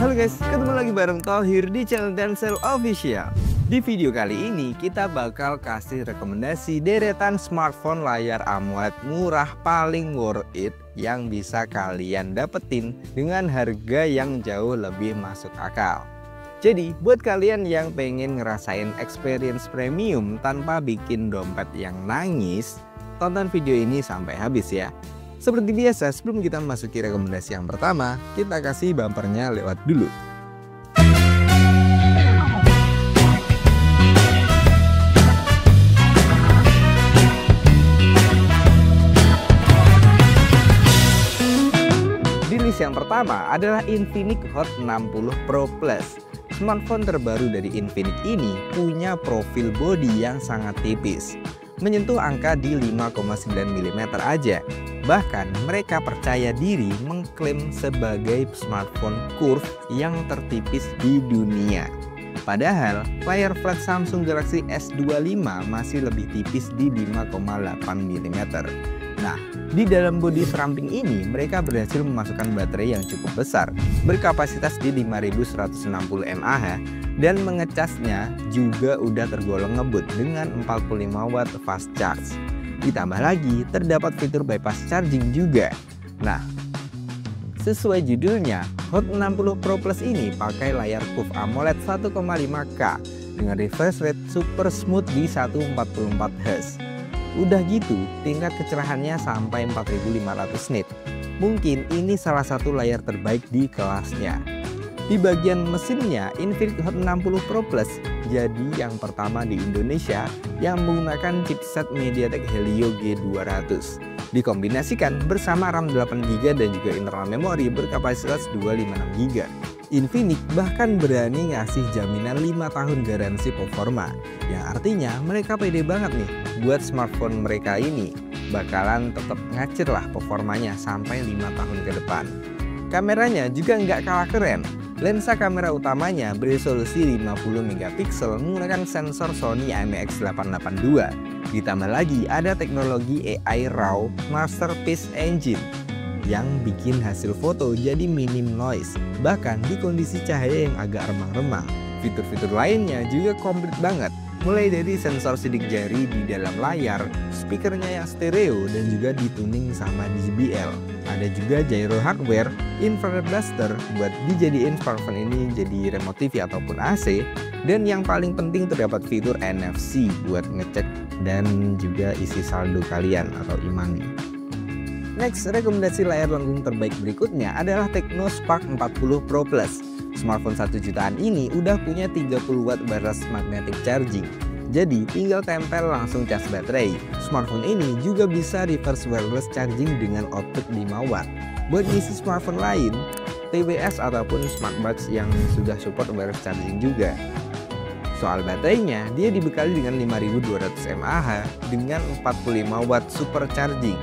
Halo guys, ketemu lagi bareng Thohir di channel Dancel Official. Di video kali ini kita bakal kasih rekomendasi deretan smartphone layar AMOLED murah paling worth it yang bisa kalian dapetin dengan harga yang jauh lebih masuk akal. Jadi buat kalian yang pengen ngerasain experience premium tanpa bikin dompet yang nangis, tonton video ini sampai habis ya. Seperti biasa, sebelum kita memasuki rekomendasi yang pertama, kita kasih bumpernya lewat dulu. Di list yang pertama adalah Infinix Hot 60 Pro Plus. Smartphone terbaru dari Infinix ini punya profil bodi yang sangat tipis, menyentuh angka di 5,9 mm aja. Bahkan mereka percaya diri mengklaim sebagai smartphone curve yang tertipis di dunia. Padahal layar flat Samsung Galaxy S25 masih lebih tipis di 5,8 mm. Nah, di dalam bodi seramping ini mereka berhasil memasukkan baterai yang cukup besar, berkapasitas di 5160 mAh, dan mengecasnya juga udah tergolong ngebut dengan 45 watt fast charge. Ditambah lagi terdapat fitur bypass charging juga. Nah, sesuai judulnya, Hot 60 Pro Plus ini pakai layar Curve AMOLED 1,5K dengan refresh rate super smooth di 144Hz. Udah gitu, tingkat kecerahannya sampai 4500 nit. Mungkin ini salah satu layar terbaik di kelasnya. Di bagian mesinnya, Infinix Hot 60 Pro Plus jadi yang pertama di Indonesia yang menggunakan chipset MediaTek Helio G200. Dikombinasikan bersama RAM 8GB dan juga internal memori berkapasitas 256GB. Infinix bahkan berani ngasih jaminan 5 tahun garansi performa, yang artinya mereka pede banget nih buat smartphone mereka ini bakalan tetap ngacir lah performanya sampai 5 tahun ke depan. Kameranya juga nggak kalah keren. Lensa kamera utamanya beresolusi 50MP menggunakan sensor Sony IMX882. Ditambah lagi ada teknologi AI RAW Masterpiece Engine yang bikin hasil foto jadi minim noise, bahkan di kondisi cahaya yang agak remang-remang. Fitur-fitur lainnya juga komplit banget, mulai dari sensor sidik jari di dalam layar, speakernya yang stereo dan juga dituning sama JBL. Ada juga gyro hardware, infrared blaster buat dijadiin smartphone ini jadi remote TV ataupun AC, dan yang paling penting terdapat fitur NFC buat ngecek dan juga isi saldo kalian atau e-money. Next, rekomendasi layar lengkung terbaik berikutnya adalah Tecno Spark 40 Pro Plus. Smartphone 1 jutaan ini udah punya 30 watt burst magnetic charging. Jadi tinggal tempel langsung cas baterai. Smartphone ini juga bisa reverse wireless charging dengan output 5 watt. Buat ngisi smartphone lain, TWS ataupun smartbox yang sudah support wireless charging juga. Soal baterainya, dia dibekali dengan 5200 mAh dengan 45 watt super charging.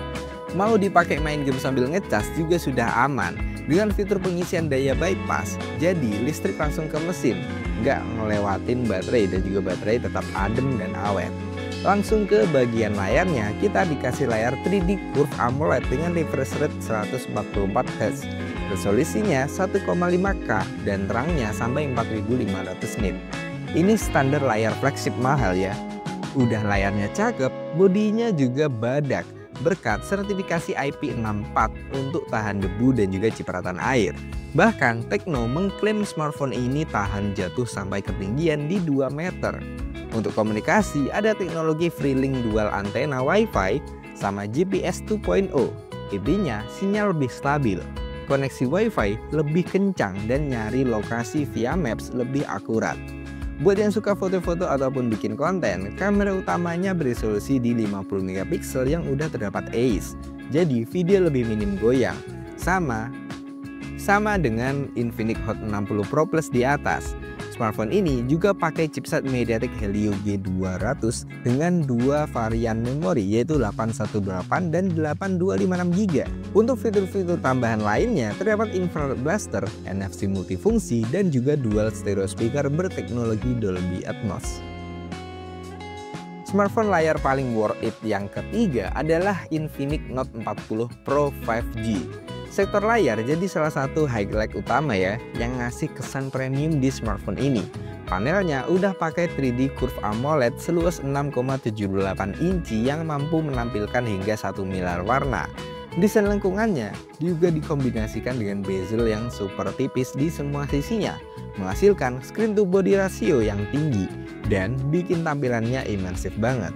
Mau dipakai main game sambil ngecas juga sudah aman dengan fitur pengisian daya bypass, jadi listrik langsung ke mesin, nggak ngelewatin baterai dan juga baterai tetap adem dan awet. Langsung ke bagian layarnya, kita dikasih layar 3D Curve AMOLED dengan refresh rate 144Hz. Resolusinya 1,5K dan terangnya sampai 4500 nit. Ini standar layar flagship mahal ya. Udah layarnya cakep, bodinya juga badak berkat sertifikasi IP64 untuk tahan debu dan juga cipratan air. Bahkan Tecno mengklaim smartphone ini tahan jatuh sampai ketinggian di 2 meter. Untuk komunikasi ada teknologi FreeLink dual antena Wi-Fi sama GPS 2.0. Intinya sinyal lebih stabil, koneksi Wi-Fi lebih kencang dan nyari lokasi via Maps lebih akurat. Buat yang suka foto-foto ataupun bikin konten, kamera utamanya beresolusi di 50MP yang udah terdapat AIS. Jadi video lebih minim goyang. Sama dengan Infinix Hot 60 Pro Plus di atas. Smartphone ini juga pakai chipset MediaTek Helio G200 dengan 2 varian memori yaitu 818 dan 8256GB. Untuk fitur-fitur tambahan lainnya terdapat infrared blaster, NFC multifungsi, dan juga dual stereo speaker berteknologi Dolby Atmos. Smartphone layar paling worth it yang ketiga adalah Infinix Note 40 Pro 5G. Sektor layar jadi salah satu highlight utama ya, yang ngasih kesan premium di smartphone ini. Panelnya udah pakai 3D Curve AMOLED seluas 6,78 inci yang mampu menampilkan hingga 1 miliar warna. Desain lengkungannya juga dikombinasikan dengan bezel yang super tipis di semua sisinya, menghasilkan screen to body ratio yang tinggi dan bikin tampilannya imersif banget.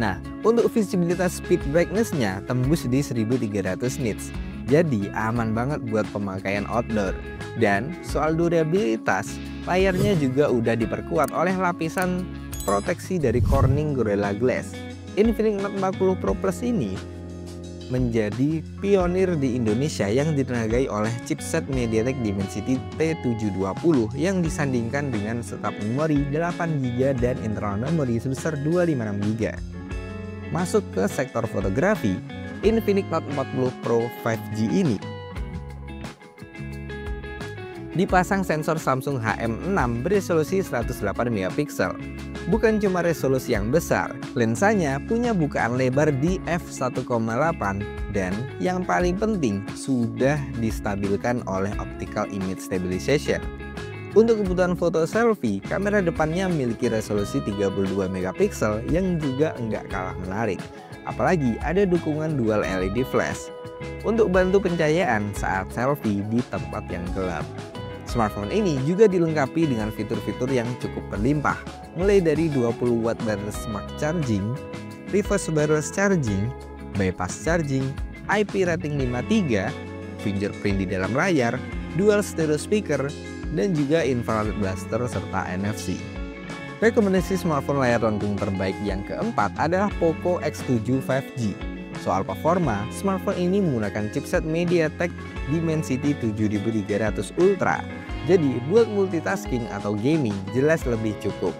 Nah, untuk visibilitas speed brightness-nya tembus di 1300 nits. Jadi aman banget buat pemakaian outdoor. Dan soal durabilitas, layarnya juga udah diperkuat oleh lapisan proteksi dari Corning Gorilla Glass. Infinix Note 40 Pro Plus ini menjadi pionir di Indonesia yang ditenagai oleh chipset MediaTek Dimensity T720 yang disandingkan dengan setup memori 8GB dan internal memori sebesar 256GB. Masuk ke sektor fotografi, Infinix Note 40 Pro 5G ini dipasang sensor Samsung HM6 beresolusi 108MP. Bukan cuma resolusi yang besar, lensanya punya bukaan lebar di f1,8 dan yang paling penting sudah distabilkan oleh optical image stabilization. Untuk kebutuhan foto selfie, kamera depannya memiliki resolusi 32MP yang juga enggak kalah menarik. Apalagi ada dukungan dual LED flash untuk bantu pencahayaan saat selfie di tempat yang gelap. Smartphone ini juga dilengkapi dengan fitur-fitur yang cukup berlimpah, mulai dari 20W wireless smart charging, reverse wireless charging, bypass charging, IP rating 5.3, fingerprint di dalam layar, dual stereo speaker, dan juga infrared blaster serta NFC. Rekomendasi smartphone layar lengkung terbaik yang keempat adalah Poco X7 5G. Soal performa, smartphone ini menggunakan chipset MediaTek Dimensity 7300 Ultra. Jadi buat multitasking atau gaming jelas lebih cukup.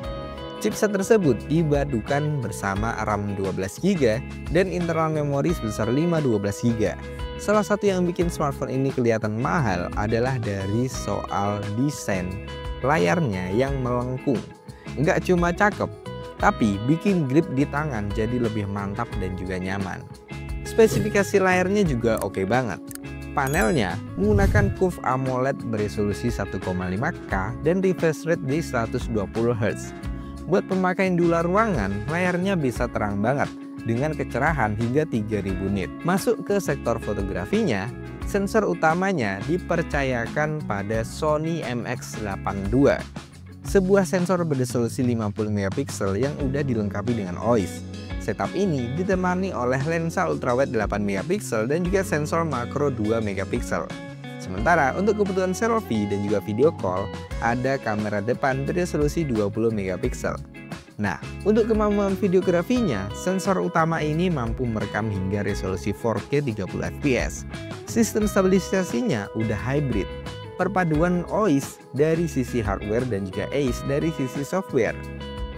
Chipset tersebut dipadukan bersama RAM 12GB dan internal memori sebesar 512GB. Salah satu yang bikin smartphone ini kelihatan mahal adalah dari soal desain layarnya yang melengkung. Nggak cuma cakep, tapi bikin grip di tangan jadi lebih mantap dan juga nyaman. Spesifikasi layarnya juga oke banget. Panelnya menggunakan Curve AMOLED beresolusi 1,5K dan refresh rate di 120Hz. Buat pemakaian di luar ruangan, layarnya bisa terang banget dengan kecerahan hingga 3000 nit. Masuk ke sektor fotografinya, sensor utamanya dipercayakan pada Sony MX82. Sebuah sensor beresolusi 50MP yang udah dilengkapi dengan OIS. Setup ini ditemani oleh lensa ultrawide 8MP dan juga sensor makro 2MP. Sementara untuk kebutuhan selfie dan juga video call, ada kamera depan beresolusi 20MP. Nah, untuk kemampuan videografinya, sensor utama ini mampu merekam hingga resolusi 4K 30fps. Sistem stabilisasinya udah hybrid, perpaduan OIS dari sisi hardware dan juga AIS dari sisi software.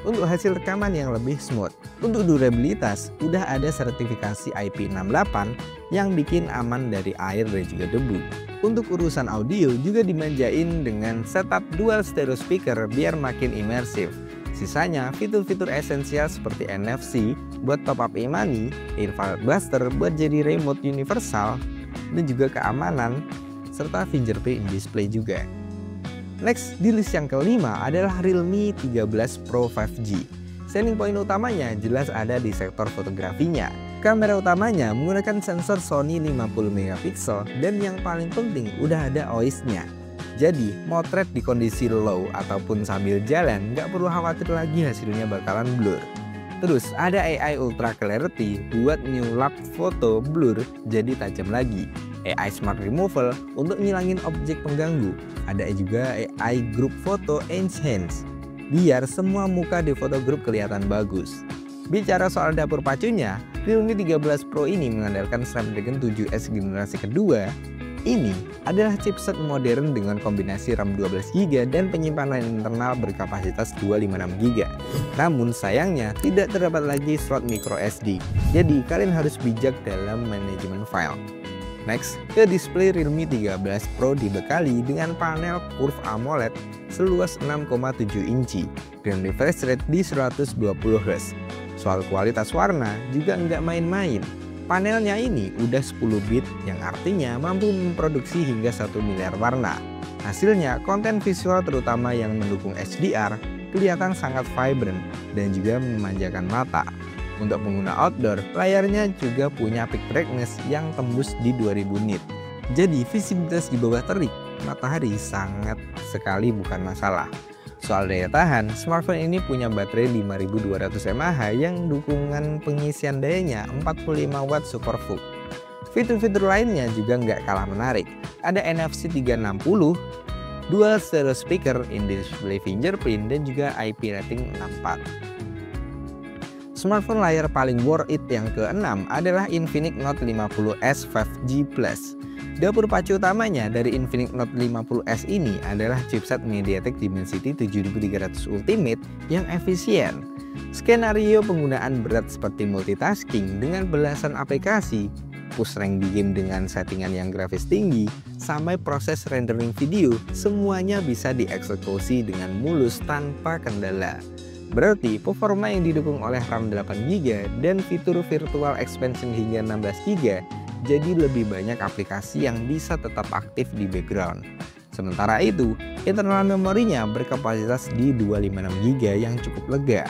Untuk hasil rekaman yang lebih smooth. Untuk durabilitas, udah ada sertifikasi IP68 yang bikin aman dari air dan juga debu. Untuk urusan audio juga dimanjain dengan setup dual stereo speaker biar makin imersif. Sisanya fitur-fitur esensial seperti NFC buat top up e-money, infrared blaster buat jadi remote universal, dan juga keamanan, serta fingerprint display juga. Next, di list yang kelima adalah Realme 13 Pro 5G. Selling point utamanya jelas ada di sektor fotografinya. Kamera utamanya menggunakan sensor Sony 50MP dan yang paling penting udah ada OIS-nya. Jadi, motret di kondisi low ataupun sambil jalan nggak perlu khawatir lagi hasilnya bakalan blur. Terus ada AI Ultra Clarity buat nyulap foto blur jadi tajam lagi. AI Smart Removal untuk ngilangin objek pengganggu. Ada juga AI Group Photo Enhance biar semua muka di foto grup kelihatan bagus. Bicara soal dapur pacunya, Realme 13 Pro ini mengandalkan Snapdragon 7S generasi kedua. Ini adalah chipset modern dengan kombinasi RAM 12GB dan penyimpanan internal berkapasitas 256GB. Namun sayangnya tidak terdapat lagi slot micro SD. Jadi kalian harus bijak dalam manajemen file. Next, ke display Realme 13 Pro dibekali dengan panel Curve AMOLED seluas 6,7 inci dan refresh rate di 120Hz. Soal kualitas warna juga nggak main-main. Panelnya ini udah 10 bit yang artinya mampu memproduksi hingga 1 miliar warna. Hasilnya, konten visual terutama yang mendukung HDR kelihatan sangat vibrant dan juga memanjakan mata. Untuk pengguna outdoor, layarnya juga punya peak brightness yang tembus di 2000 nit. Jadi visibilitas di bawah terik matahari sangat sekali bukan masalah. Soal daya tahan, smartphone ini punya baterai 5200 mAh yang dukungan pengisian dayanya 45 watt SuperVOOC. Fitur-fitur lainnya juga nggak kalah menarik. Ada NFC 360, dual stereo speaker, in-display fingerprint, dan juga IP rating 64. Smartphone layar paling worth it yang ke-6 adalah Infinix Note 50s 5G Plus. Dapur pacu utamanya dari Infinix Note 50s ini adalah chipset MediaTek Dimensity 7300 Ultimate yang efisien. Skenario penggunaan berat seperti multitasking dengan belasan aplikasi, push rank di game dengan settingan yang grafis tinggi, sampai proses rendering video, semuanya bisa dieksekusi dengan mulus tanpa kendala. Berarti performa yang didukung oleh RAM 8GB dan fitur virtual expansion hingga 16GB, jadi lebih banyak aplikasi yang bisa tetap aktif di background. Sementara itu, internal memorinya berkapasitas di 256GB yang cukup lega.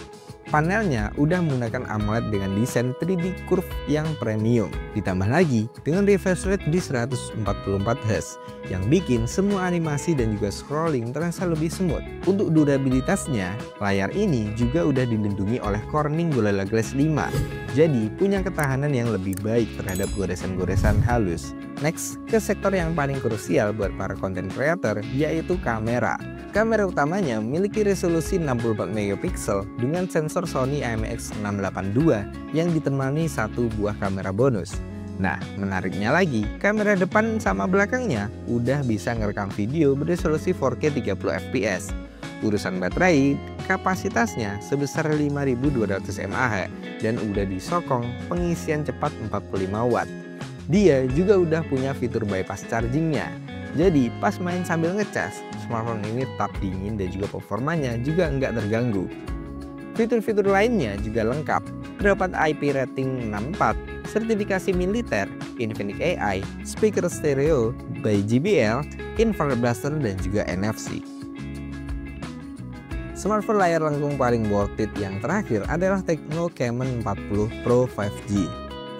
Panelnya udah menggunakan AMOLED dengan desain 3D curve yang premium. Ditambah lagi dengan refresh rate di 144Hz yang bikin semua animasi dan juga scrolling terasa lebih smooth. Untuk durabilitasnya, layar ini juga udah dilindungi oleh Corning Gorilla Glass 5. Jadi punya ketahanan yang lebih baik terhadap goresan-goresan halus. Next, ke sektor yang paling krusial buat para content creator, yaitu kamera. Kamera utamanya memiliki resolusi 64MP dengan sensor Sony IMX682 yang ditemani satu buah kamera bonus. Nah, menariknya lagi, kamera depan sama belakangnya udah bisa ngerekam video beresolusi 4K 30fps. Urusan baterai, kapasitasnya sebesar 5200 mAh dan udah disokong pengisian cepat 45 watt. Dia juga udah punya fitur bypass chargingnya. Jadi pas main sambil ngecas, smartphone ini tetap dingin dan juga performanya juga nggak terganggu. Fitur-fitur lainnya juga lengkap, terdapat IP rating 64, sertifikasi militer, Infinix AI, speaker stereo by JBL, infrared blaster, dan juga NFC. Smartphone layar lengkung paling worth it yang terakhir adalah Tecno Camon 40 Pro 5G.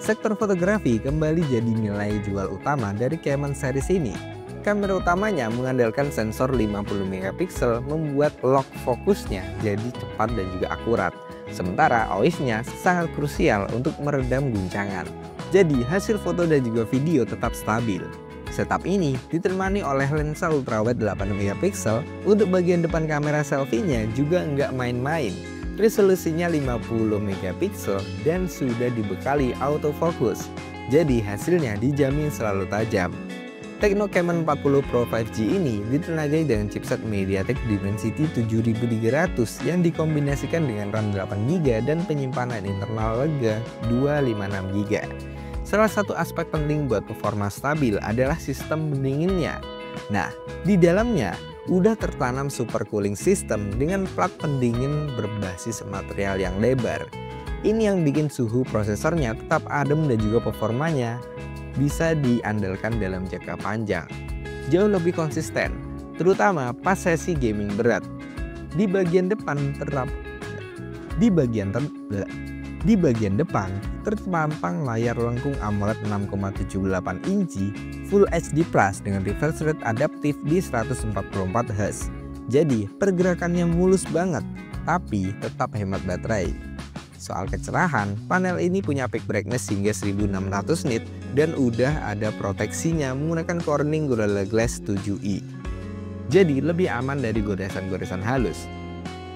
Sektor fotografi kembali jadi nilai jual utama dari Camon series ini. Kamera utamanya mengandalkan sensor 50MP membuat lock fokusnya jadi cepat dan juga akurat. Sementara OIS-nya sangat krusial untuk meredam guncangan. Jadi hasil foto dan juga video tetap stabil. Setup ini ditemani oleh lensa ultrawide 8MP. Untuk bagian depan kamera selfie-nya juga nggak main-main. Resolusinya 50MP dan sudah dibekali autofocus. Jadi hasilnya dijamin selalu tajam. Tecno Camon 40 Pro 5G ini ditenagai dengan chipset MediaTek Dimensity 7300 yang dikombinasikan dengan RAM 8GB dan penyimpanan internal lega 256GB. Salah satu aspek penting buat performa stabil adalah sistem pendinginnya. Nah, di dalamnya udah tertanam super cooling system dengan plat pendingin berbasis material yang lebar. Ini yang bikin suhu prosesornya tetap adem dan juga performanya bisa diandalkan dalam jangka panjang. Jauh lebih konsisten, terutama pas sesi gaming berat. Di bagian depan terpampang layar lengkung AMOLED 6,78 inci Full HD Plus dengan refresh rate adaptif di 144Hz. Jadi pergerakannya mulus banget, tapi tetap hemat baterai. Soal kecerahan, panel ini punya peak brightness hingga 1600 nit dan udah ada proteksinya menggunakan Corning Gorilla Glass 7i. Jadi lebih aman dari goresan-goresan halus.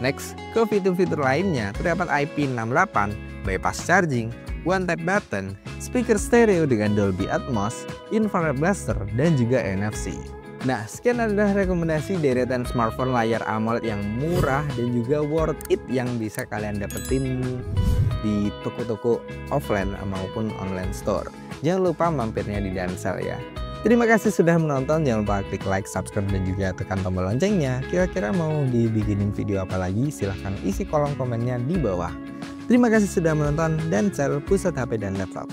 Next, ke fitur-fitur lainnya terdapat IP68, bypass charging, one tap button, speaker stereo dengan Dolby Atmos, infrared blaster, dan juga NFC. Nah, sekian adalah rekomendasi deretan smartphone layar AMOLED yang murah dan juga worth it yang bisa kalian dapetin di toko-toko offline maupun online store. Jangan lupa mampirnya di Dansel ya. Terima kasih sudah menonton, jangan lupa klik like, subscribe, dan juga tekan tombol loncengnya. Kira-kira mau dibikinin video apa lagi? Silahkan isi kolom komennya di bawah. Terima kasih sudah menonton, Dansel, pusat HP dan laptop.